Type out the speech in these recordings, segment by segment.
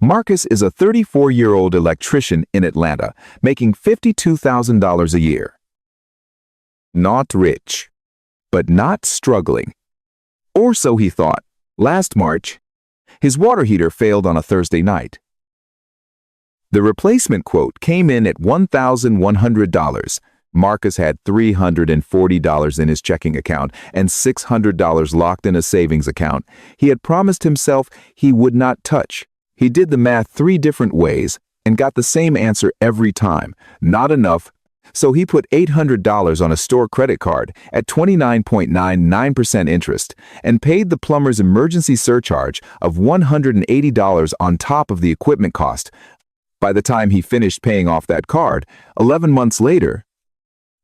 Marcus is a 34-year-old electrician in Atlanta, making $52,000 a year. Not rich, but not struggling. Or so he thought. Last March, his water heater failed on a Thursday night. The replacement quote came in at $1,100. Marcus had $340 in his checking account and $600 locked in a savings account he had promised himself he would not touch. He did the math 3 different ways and got the same answer every time, not enough, so he put $800 on a store credit card at 29.99% interest and paid the plumber's emergency surcharge of $180 on top of the equipment cost. By the time he finished paying off that card, 11 months later,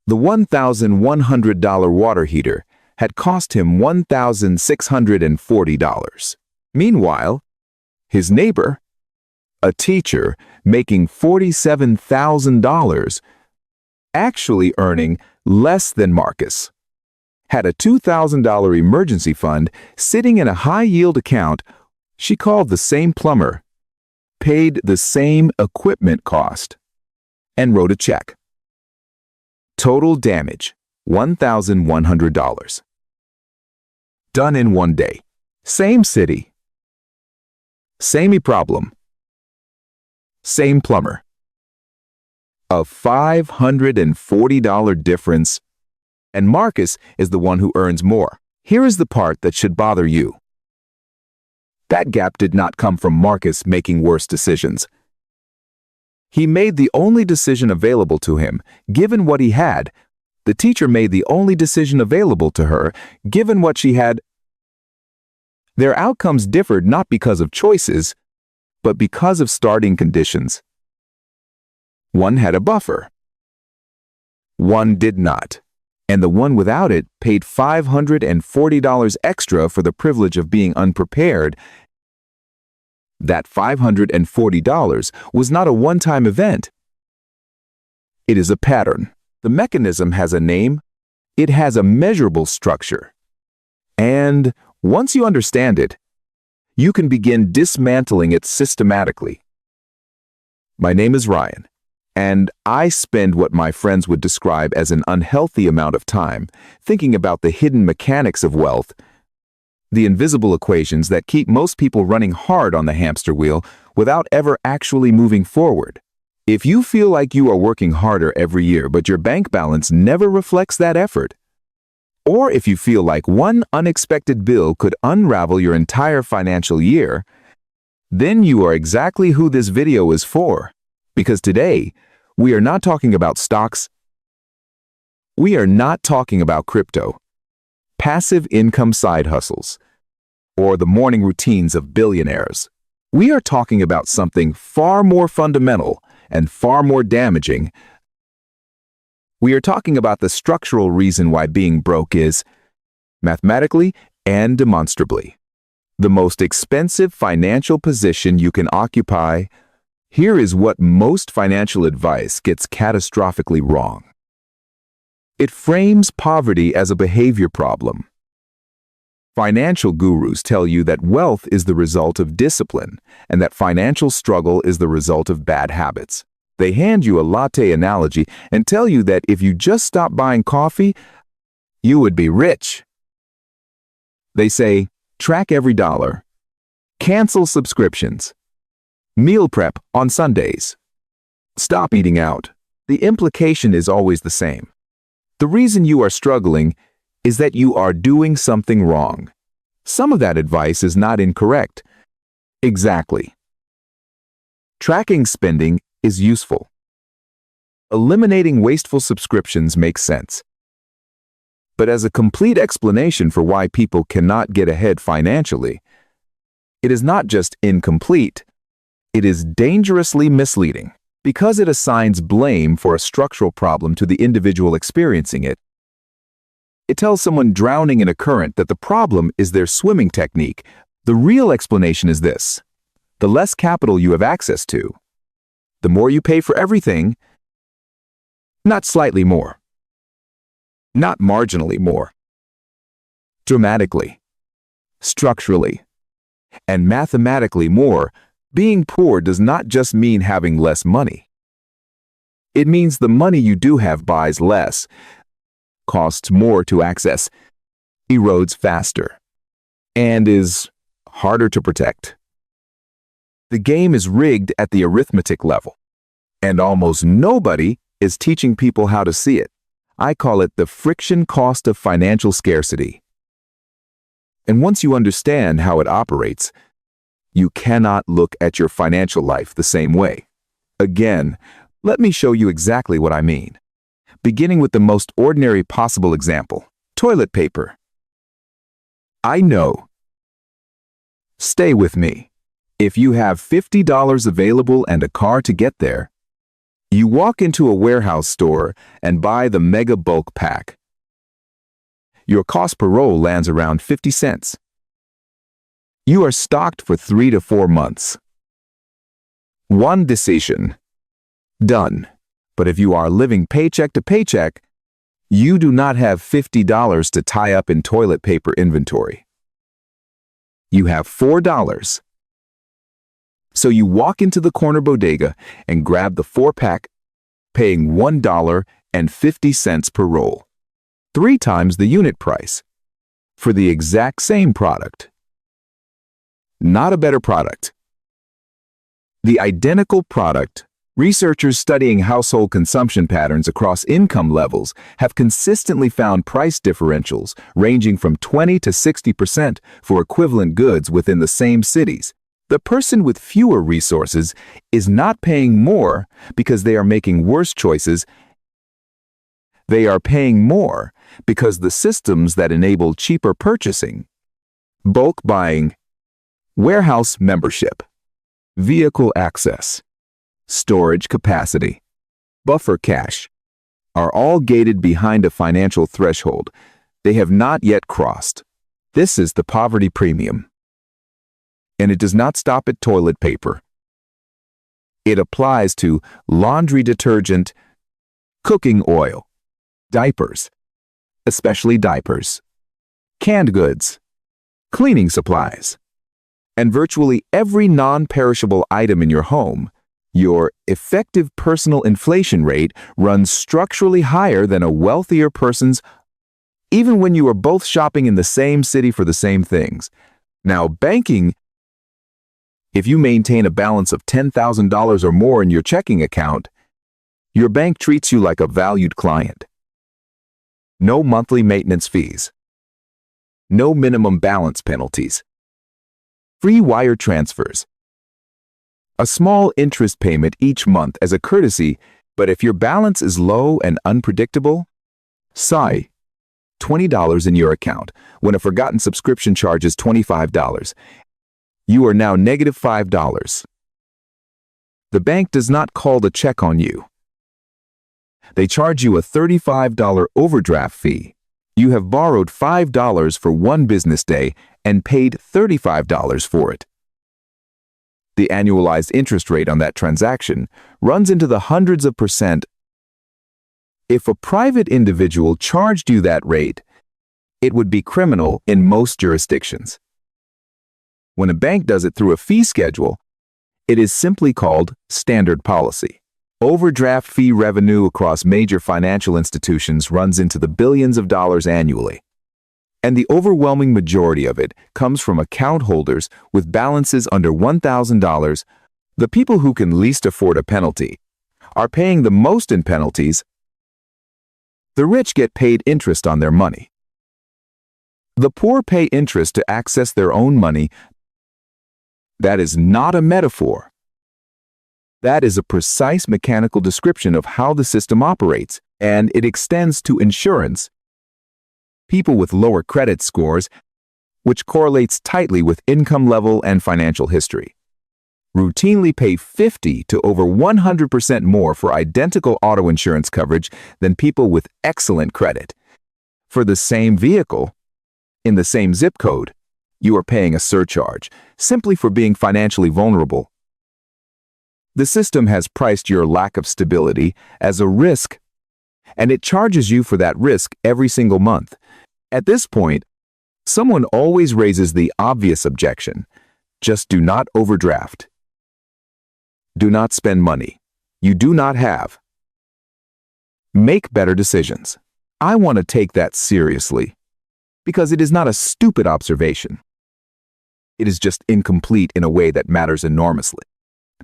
the $1,100 water heater had cost him $1,640. Meanwhile, his neighbor, a teacher making $47,000, actually earning less than Marcus, had a $2,000 emergency fund sitting in a high-yield account. She called the same plumber, paid the same equipment cost, and wrote a check. Total damage, $1,100. Done in one day. Same city. Same problem. Same plumber. A $540 difference, and Marcus is the one who earns more. Here is the part that should bother you. That gap did not come from Marcus making worse decisions. He made the only decision available to him, given what he had. The teacher made the only decision available to her, given what she had. Their outcomes differed not because of choices, but because of starting conditions. One had a buffer. One did not, and the one without it paid $540 extra for the privilege of being unprepared. That $540 was not a one-time event. It is a pattern. The mechanism has a name. It has a measurable structure. And once you understand it, you can begin dismantling it systematically. My name is Ryan, and I spend what my friends would describe as an unhealthy amount of time thinking about the hidden mechanics of wealth, the invisible equations that keep most people running hard on the hamster wheel without ever actually moving forward. If you feel like you are working harder every year but your bank balance never reflects that effort, or if you feel like one unexpected bill could unravel your entire financial year, then you are exactly who this video is for. Because today, we are not talking about stocks. We are not talking about crypto, passive income side hustles, or the morning routines of billionaires. We are talking about something far more fundamental and far more damaging. We are talking about the structural reason why being broke is, mathematically and demonstrably, the most expensive financial position you can occupy. Here is what most financial advice gets catastrophically wrong. It frames poverty as a behavior problem. Financial gurus tell you that wealth is the result of discipline and that financial struggle is the result of bad habits. They hand you a latte analogy and tell you that if you just stop buying coffee, you would be rich. They say, track every dollar, cancel subscriptions, meal prep on Sundays, stop eating out. The implication is always the same. The reason you are struggling is that you are doing something wrong. Some of that advice is not incorrect. Exactly. Tracking spending is useful. Eliminating wasteful subscriptions makes sense. But as a complete explanation for why people cannot get ahead financially, it is not just incomplete, it is dangerously misleading. Because it assigns blame for a structural problem to the individual experiencing it. It tells someone drowning in a current that the problem is their swimming technique. The real explanation is this: the less capital you have access to, the more you pay for everything, not slightly more, not marginally more, dramatically, structurally, and mathematically more, Being poor does not just mean having less money. It means the money you do have buys less, costs more to access, erodes faster, and is harder to protect. The game is rigged at the arithmetic level, and almost nobody is teaching people how to see it. I call it the friction cost of financial scarcity. And once you understand how it operates, you cannot look at your financial life the same way. Again, let me show you exactly what I mean. Beginning with the most ordinary possible example, toilet paper. I know. Stay with me. If you have $50 available and a car to get there, you walk into a warehouse store and buy the mega bulk pack. Your cost per roll lands around 50 cents. You are stocked for 3 to 4 months. One decision. Done. But if you are living paycheck to paycheck, you do not have $50 to tie up in toilet paper inventory. You have $4. So you walk into the corner bodega and grab the 4-pack, paying $1.50 per roll, 3 times the unit price, for the exact same product. Not a better product. The identical product. Researchers studying household consumption patterns across income levels have consistently found price differentials ranging from 20 to 60% for equivalent goods within the same cities. The person with fewer resources is not paying more because they are making worse choices. They are paying more because the systems that enable cheaper purchasing, bulk buying, warehouse membership, vehicle access, storage capacity, buffer cash, are all gated behind a financial threshold they have not yet crossed. This is the poverty premium. And it does not stop at toilet paper. It applies to laundry detergent, cooking oil, diapers, especially diapers, canned goods, cleaning supplies, and virtually every non-perishable item in your home. Your effective personal inflation rate runs structurally higher than a wealthier person's, even when you are both shopping in the same city for the same things. Now, banking. If you maintain a balance of $10,000 or more in your checking account, your bank treats you like a valued client. No monthly maintenance fees. No minimum balance penalties. Free wire transfers. A small interest payment each month as a courtesy, but if your balance is low and unpredictable, sigh. $20 in your account when a forgotten subscription charge is $25. You are now negative $5. The bank does not call the check on you. They charge you a $35 overdraft fee. You have borrowed $5 for 1 business day and paid $35 for it. The annualized interest rate on that transaction runs into the hundreds of percent. If a private individual charged you that rate, it would be criminal in most jurisdictions. When a bank does it through a fee schedule, it is simply called standard policy. Overdraft fee revenue across major financial institutions runs into the billions of dollars annually. And the overwhelming majority of it comes from account holders with balances under $1,000. The people who can least afford a penalty are paying the most in penalties. The rich get paid interest on their money. The poor pay interest to access their own money. That is not a metaphor. That is a precise mechanical description of how the system operates, and it extends to insurance. People with lower credit scores, which correlates tightly with income level and financial history, routinely pay 50 to over 100% more for identical auto insurance coverage than people with excellent credit. For the same vehicle, in the same zip code, you are paying a surcharge simply for being financially vulnerable. The system has priced your lack of stability as a risk, and it charges you for that risk every single month. At this point, someone always raises the obvious objection: just do not overdraft. Do not spend money you do not have. Make better decisions. I want to take that seriously because it is not a stupid observation. It is just incomplete in a way that matters enormously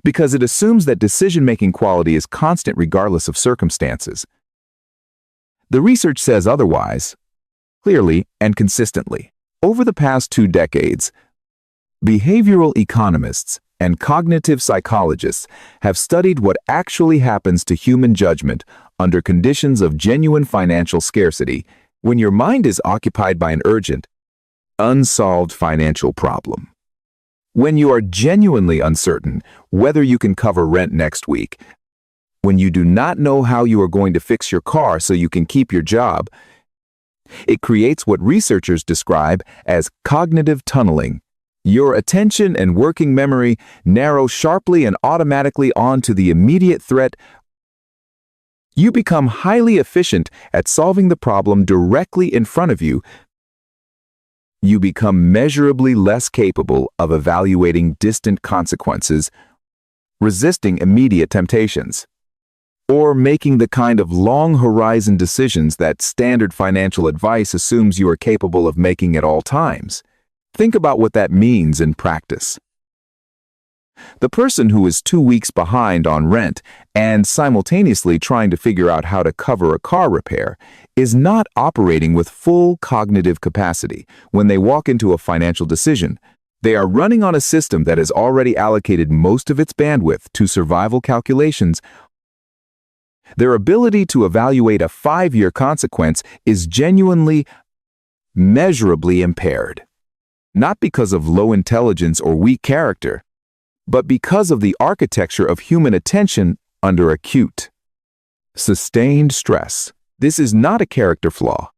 because it assumes that decision-making quality is constant regardless of circumstances. The research says otherwise, clearly and consistently. Over the past 2 decades, behavioral economists and cognitive psychologists have studied what actually happens to human judgment under conditions of genuine financial scarcity when your mind is occupied by an urgent, unsolved financial problem. When you are genuinely uncertain whether you can cover rent next week, when you do not know how you are going to fix your car so you can keep your job, it creates what researchers describe as cognitive tunneling. Your attention and working memory narrow sharply and automatically onto the immediate threat. You become highly efficient at solving the problem directly in front of you. You become measurably less capable of evaluating distant consequences, resisting immediate temptations, or making the kind of long-horizon decisions that standard financial advice assumes you are capable of making at all times. Think about what that means in practice. The person who is 2 weeks behind on rent and simultaneously trying to figure out how to cover a car repair is not operating with full cognitive capacity when they walk into a financial decision. They are running on a system that has already allocated most of its bandwidth to survival calculations. Their ability to evaluate a 5-year consequence is genuinely, measurably impaired. Not because of low intelligence or weak character, but because of the architecture of human attention under acute, sustained stress. This is not a character flaw.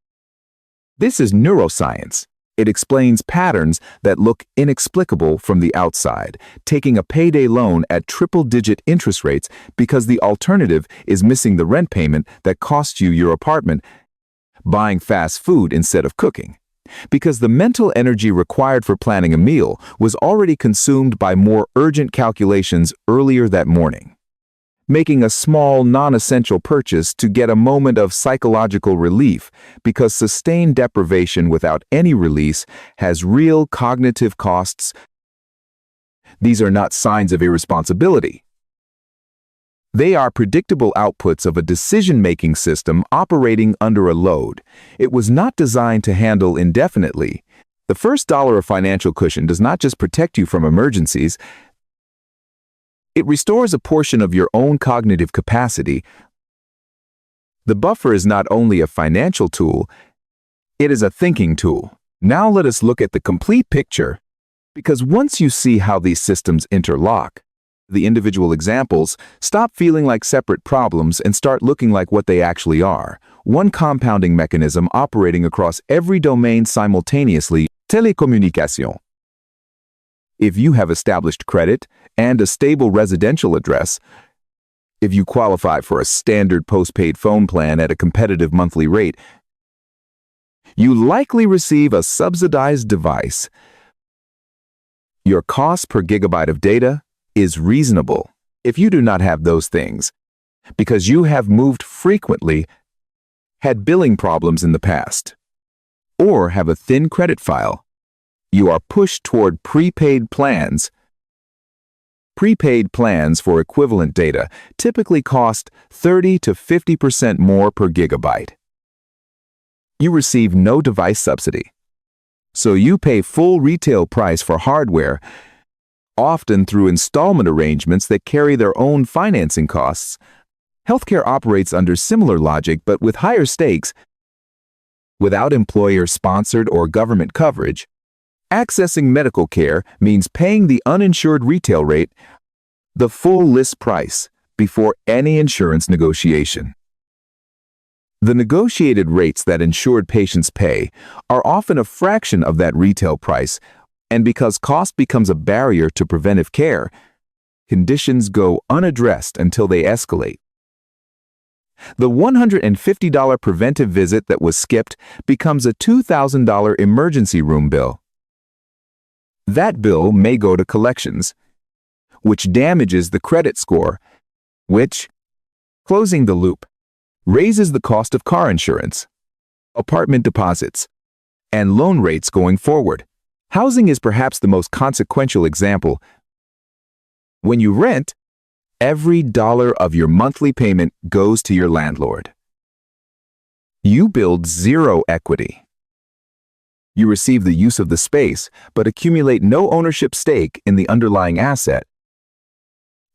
This is neuroscience. It explains patterns that look inexplicable from the outside, taking a payday loan at triple-digit interest rates because the alternative is missing the rent payment that costs you your apartment, buying fast food instead of cooking, because the mental energy required for planning a meal was already consumed by more urgent calculations earlier that morning. Making a small, non-essential purchase to get a moment of psychological relief because sustained deprivation without any release has real cognitive costs. These are not signs of irresponsibility. They are predictable outputs of a decision-making system operating under a load it was not designed to handle indefinitely. The first dollar of financial cushion does not just protect you from emergencies. It restores a portion of your own cognitive capacity. The buffer is not only a financial tool, it is a thinking tool. Now let us look at the complete picture, because once you see how these systems interlock, the individual examples stop feeling like separate problems and start looking like what they actually are. One compounding mechanism operating across every domain simultaneously. Télécommunications. If you have established credit and a stable residential address, if you qualify for a standard postpaid phone plan at a competitive monthly rate, you likely receive a subsidized device. Your cost per gigabyte of data is reasonable. If you do not have those things, because you have moved frequently, had billing problems in the past, or have a thin credit file, you are pushed toward prepaid plans. Prepaid plans for equivalent data typically cost 30 to 50% more per gigabyte. You receive no device subsidy, so you pay full retail price for hardware, often through installment arrangements that carry their own financing costs. Healthcare operates under similar logic but with higher stakes. Without employer-sponsored or government coverage, accessing medical care means paying the uninsured retail rate, the full list price, before any insurance negotiation. The negotiated rates that insured patients pay are often a fraction of that retail price, and because cost becomes a barrier to preventive care, conditions go unaddressed until they escalate. The $150 preventive visit that was skipped becomes a $2,000 emergency room bill. That bill may go to collections, which damages the credit score, which, closing the loop, raises the cost of car insurance, apartment deposits, and loan rates going forward. Housing is perhaps the most consequential example. When you rent, every dollar of your monthly payment goes to your landlord. You build zero equity. You receive the use of the space, but accumulate no ownership stake in the underlying asset.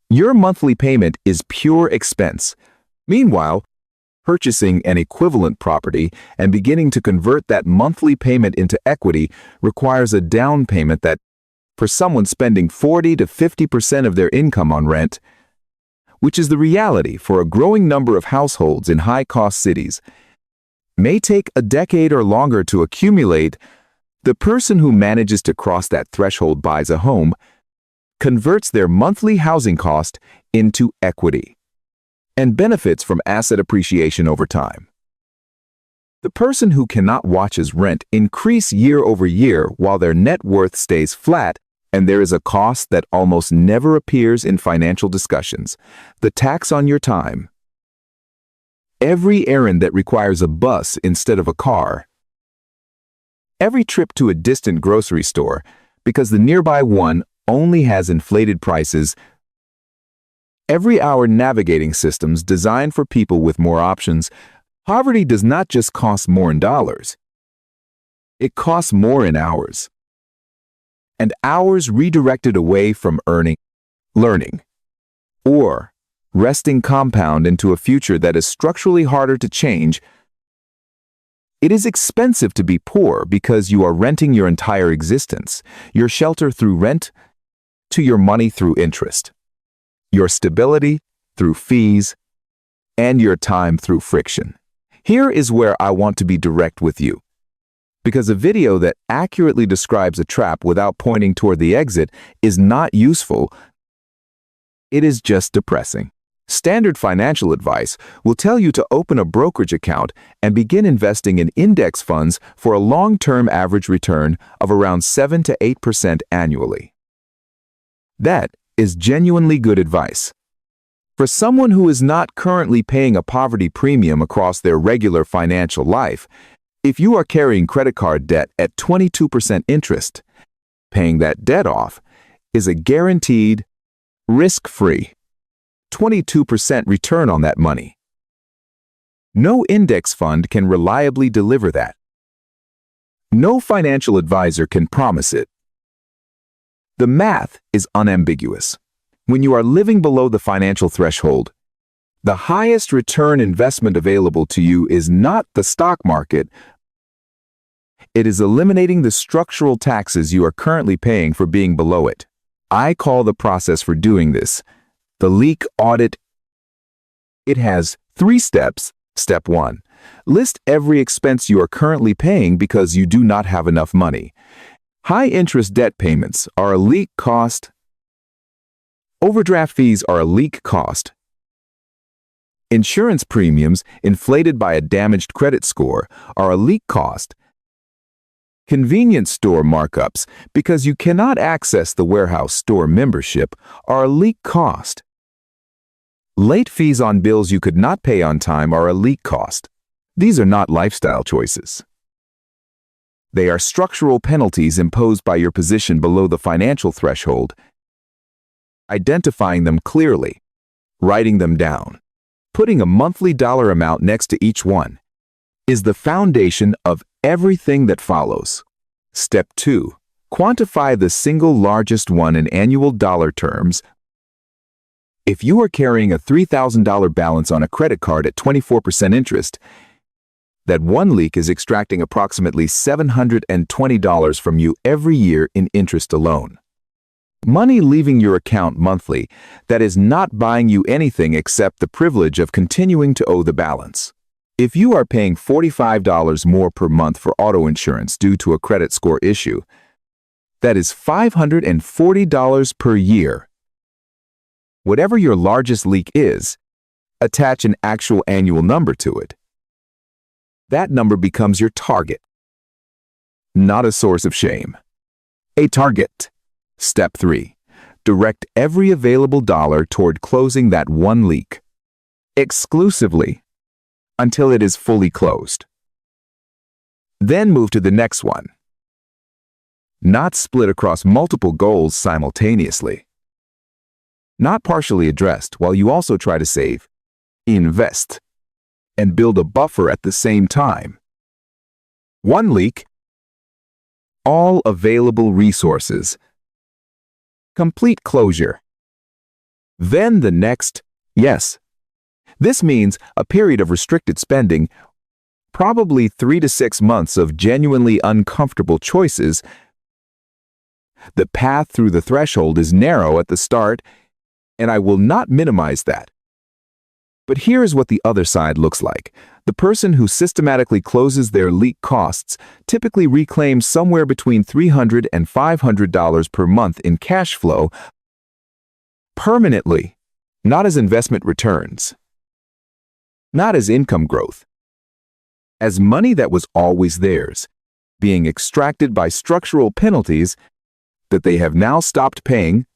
Your monthly payment is pure expense. Meanwhile, purchasing an equivalent property and beginning to convert that monthly payment into equity requires a down payment that, for someone spending 40 to 50% of their income on rent, which is the reality for a growing number of households in high-cost cities, may take a decade or longer to accumulate. The person who manages to cross that threshold buys a home, converts their monthly housing cost into equity, and benefits from asset appreciation over time. The person who cannot watch his rent increase year over year while their net worth stays flat, and there is a cost that almost never appears in financial discussions: the tax on your time. Every errand that requires a bus instead of a car. Every trip to a distant grocery store because the nearby one only has inflated prices. Every hour navigating systems designed for people with more options. Poverty does not just cost more in dollars. It costs more in hours. And hours redirected away from earning, learning, or resting compound into a future that is structurally harder to change. It is expensive to be poor because you are renting your entire existence, your shelter through rent, to your money through interest, your stability through fees, and your time through friction. Here is where I want to be direct with you, because a video that accurately describes a trap without pointing toward the exit is not useful. It is just depressing. Standard financial advice will tell you to open a brokerage account and begin investing in index funds for a long-term average return of around 7 to 8% annually. That is genuinely good advice. For someone who is not currently paying a poverty premium across their regular financial life, if you are carrying credit card debt at 22% interest, paying that debt off is a guaranteed, risk-free 22% return on that money. No index fund can reliably deliver that. No financial advisor can promise it. The math is unambiguous. When you are living below the financial threshold, the highest return investment available to you is not the stock market. It is eliminating the structural taxes you are currently paying for being below it. I call the process for doing this the Leak Audit. It has 3 steps. Step 1. List every expense you are currently paying because you do not have enough money. High-interest debt payments are a leak cost. Overdraft fees are a leak cost. Insurance premiums inflated by a damaged credit score are a leak cost. Convenience store markups because you cannot access the warehouse store membership are a leak cost. Late fees on bills you could not pay on time are a leak cost. These are not lifestyle choices. They are structural penalties imposed by your position below the financial threshold. Identifying them clearly, writing them down, putting a monthly dollar amount next to each one, is the foundation of everything that follows. Step 2. Quantify the single largest one in annual dollar terms. If you are carrying a $3,000 balance on a credit card at 24% interest, that one leak is extracting approximately $720 from you every year in interest alone. Money leaving your account monthly that is not buying you anything except the privilege of continuing to owe the balance. If you are paying $45 more per month for auto insurance due to a credit score issue, that is $540 per year. Whatever your largest leak is, attach an actual annual number to it. That number becomes your target, not a source of shame. A target. Step 3. direct every available dollar toward closing that one leak, exclusively, until it is fully closed. Then move to the next one. Not split across multiple goals simultaneously. Not partially addressed while you also try to save, invest, and build a buffer at the same time. One leak, all available resources, complete closure. Then the next, yes. This means a period of restricted spending, probably 3 to 6 months of genuinely uncomfortable choices. The path through the threshold is narrow at the start, and I will not minimize that. But here is what the other side looks like. The person who systematically closes their leak costs typically reclaims somewhere between $300 and $500 per month in cash flow permanently, not as investment returns, not as income growth, as money that was always theirs, being extracted by structural penalties that they have now stopped paying.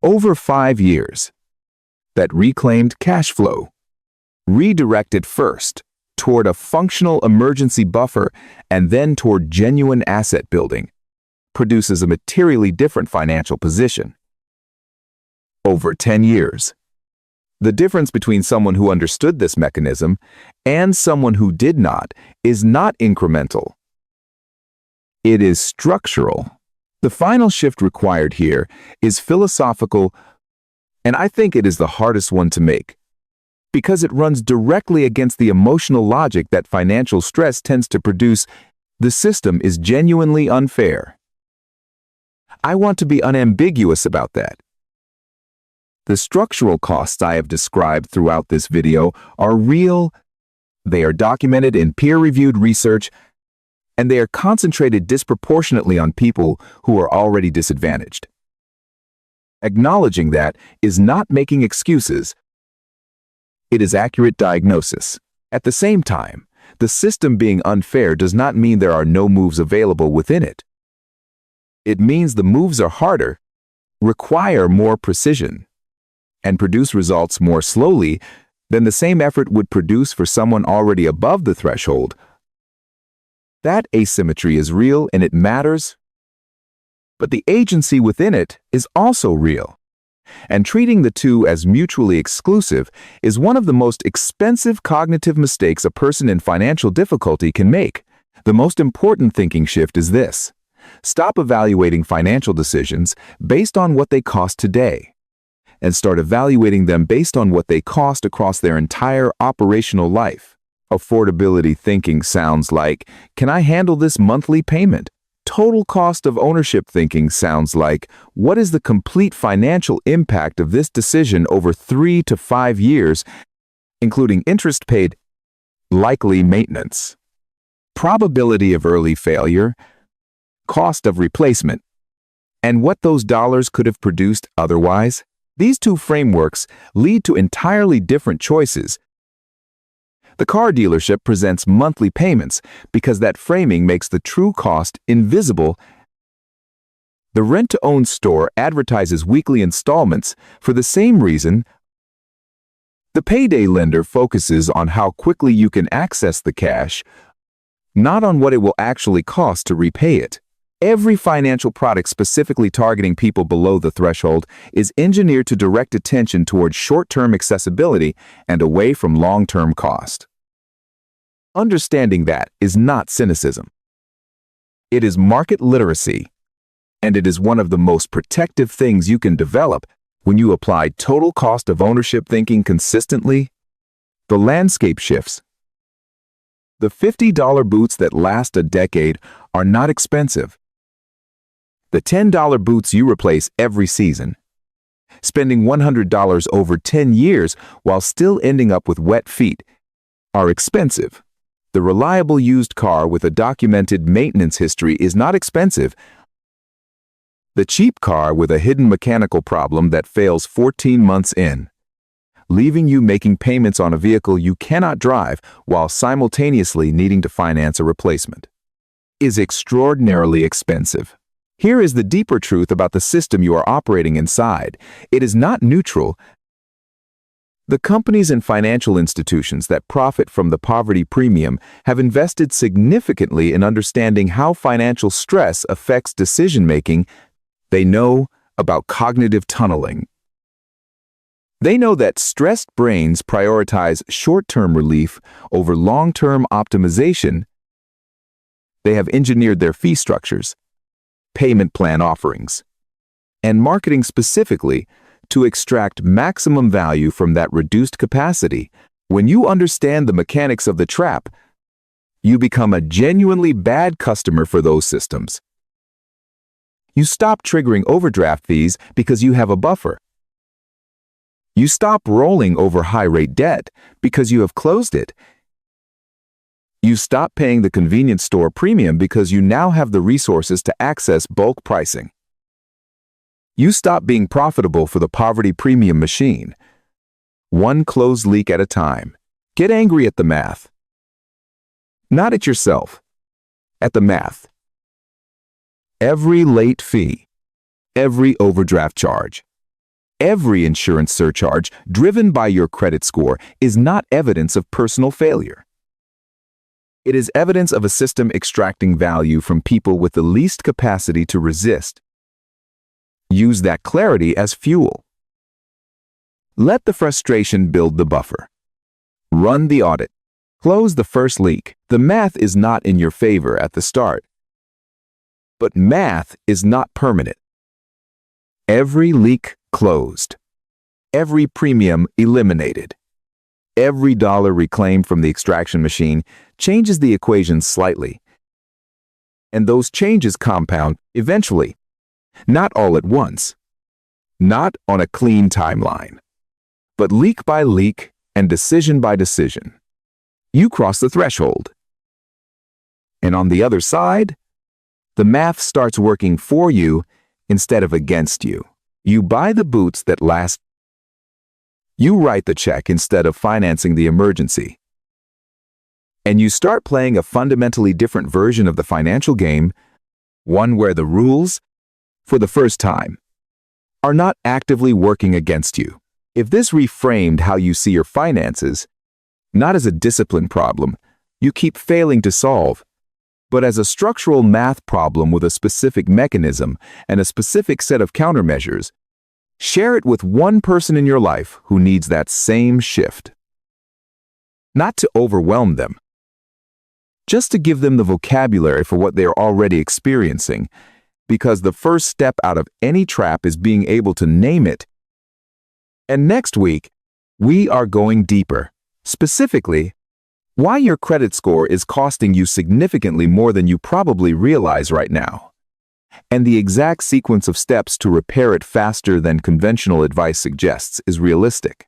Over 5 years, that reclaimed cash flow, redirected first toward a functional emergency buffer and then toward genuine asset building, produces a materially different financial position. Over 10 years. The difference between someone who understood this mechanism and someone who did not is not incremental. It is structural. The final shift required here is philosophical, and I think it is the hardest one to make, because it runs directly against the emotional logic that financial stress tends to produce. The system is genuinely unfair. I want to be unambiguous about that. The structural costs I have described throughout this video are real, they are documented in peer-reviewed research, and they are concentrated disproportionately on people who are already disadvantaged. Acknowledging that is not making excuses. It is accurate diagnosis. At the same time, the system being unfair does not mean there are no moves available within it. It means the moves are harder, require more precision, and produce results more slowly than the same effort would produce for someone already above the threshold. That asymmetry is real and it matters, but the agency within it is also real. And treating the two as mutually exclusive is one of the most expensive cognitive mistakes a person in financial difficulty can make. The most important thinking shift is this: stop evaluating financial decisions based on what they cost today, and start evaluating them based on what they cost across their entire operational life. Affordability thinking sounds like, can I handle this monthly payment? Total cost of ownership thinking sounds like, what is the complete financial impact of this decision over 3 to 5 years, including interest paid, likely maintenance, probability of early failure, cost of replacement, and what those dollars could have produced otherwise? These two frameworks lead to entirely different choices. The car dealership presents monthly payments because that framing makes the true cost invisible. The rent-to-own store advertises weekly installments for the same reason. The payday lender focuses on how quickly you can access the cash, not on what it will actually cost to repay it. Every financial product specifically targeting people below the threshold is engineered to direct attention towards short-term accessibility and away from long-term cost. Understanding that is not cynicism. It is market literacy, and it is one of the most protective things you can develop when you apply total cost of ownership thinking consistently. The landscape shifts. The $50 boots that last a decade are not expensive. The $10 boots you replace every season. Spending $100 over 10 years while still ending up with wet feet are expensive. The reliable used car with a documented maintenance history is not expensive. The cheap car with a hidden mechanical problem that fails 14 months in, leaving you making payments on a vehicle you cannot drive while simultaneously needing to finance a replacement, is extraordinarily expensive. Here is the deeper truth about the system you are operating inside. It is not neutral. The companies and financial institutions that profit from the poverty premium have invested significantly in understanding how financial stress affects decision-making. They know about cognitive tunneling. They know that stressed brains prioritize short-term relief over long-term optimization. They have engineered their fee structures, payment plan offerings, and marketing specifically to extract maximum value from that reduced capacity. When you understand the mechanics of the trap, you become a genuinely bad customer for those systems. You stop triggering overdraft fees because you have a buffer. You stop rolling over high-rate debt because you have closed it. You stop paying the convenience store premium because you now have the resources to access bulk pricing. You stop being profitable for the poverty premium machine. One closed leak at a time. Get angry at the math. Not at yourself, at the math. Every late fee, every overdraft charge, every insurance surcharge driven by your credit score is not evidence of personal failure. It is evidence of a system extracting value from people with the least capacity to resist. Use that clarity as fuel. Let the frustration build the buffer. Run the audit. Close the first leak. The math is not in your favor at the start. But math is not permanent. Every leak closed. Every premium eliminated. Every dollar reclaimed from the extraction machine changes the equation slightly. And those changes compound eventually. Not all at once, not on a clean timeline, but leak by leak and decision by decision. You cross the threshold. And on the other side, the math starts working for you instead of against you. You buy the boots that last. You write the check instead of financing the emergency. And you start playing a fundamentally different version of the financial game, one where the rules, for the first time, are not actively working against you. If this reframed how you see your finances, not as a discipline problem you keep failing to solve, but as a structural math problem with a specific mechanism and a specific set of countermeasures, share it with one person in your life who needs that same shift. Not to overwhelm them, just to give them the vocabulary for what they are already experiencing, because the first step out of any trap is being able to name it. And next week, we are going deeper. Specifically, why your credit score is costing you significantly more than you probably realize right now, and the exact sequence of steps to repair it faster than conventional advice suggests is realistic.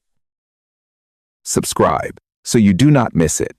Subscribe so you do not miss it.